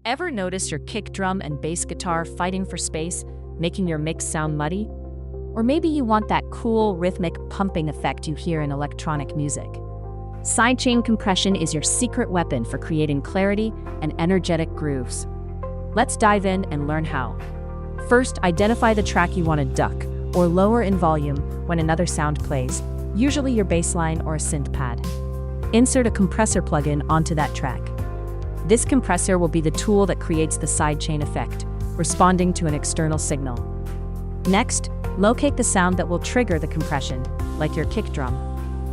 Ever notice your kick drum and bass guitar fighting for space, making your mix sound muddy? Or maybe you want that cool, rhythmic pumping effect you hear in electronic music. Sidechain compression is your secret weapon for creating clarity and energetic grooves. Let's dive in and learn how. First, identify the track you want to duck or lower in volume when another sound plays, usually your bass line or a synth pad. Insert a compressor plugin onto that track. This compressor will be the tool that creates the sidechain effect, responding to an external signal. Next, locate the sound that will trigger the compression, like your kick drum.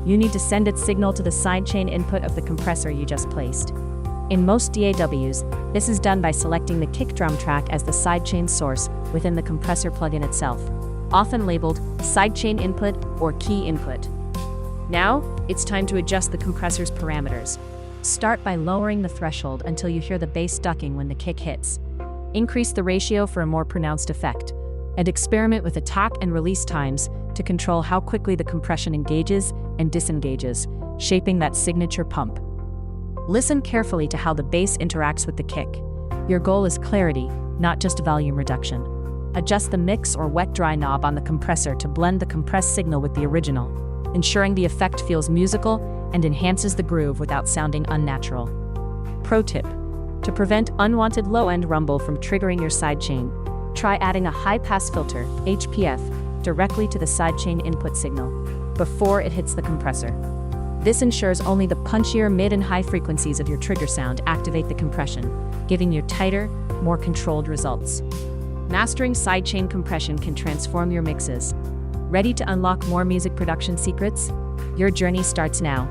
You need to send its signal to the sidechain input of the compressor you just placed. In most DAWs, this is done by selecting the kick drum track as the sidechain source within the compressor plugin itself, often labeled sidechain input or key input. Now, it's time to adjust the compressor's parameters. Start by lowering the threshold until you hear the bass ducking when the kick hits. Increase the ratio for a more pronounced effect, and experiment with attack and release times to control how quickly the compression engages and disengages, shaping that signature pump. Listen carefully to how the bass interacts with the kick. Your goal is clarity, not just volume reduction. Adjust the mix or wet-dry knob on the compressor to blend the compressed signal with the original, ensuring the effect feels musical and enhances the groove without sounding unnatural. Pro tip: to prevent unwanted low-end rumble from triggering your sidechain, try adding a high-pass filter, HPF, directly to the sidechain input signal before it hits the compressor. This ensures only the punchier mid and high frequencies of your trigger sound activate the compression, giving you tighter, more controlled results. Mastering sidechain compression can transform your mixes. Ready to unlock more music production secrets? Your journey starts now.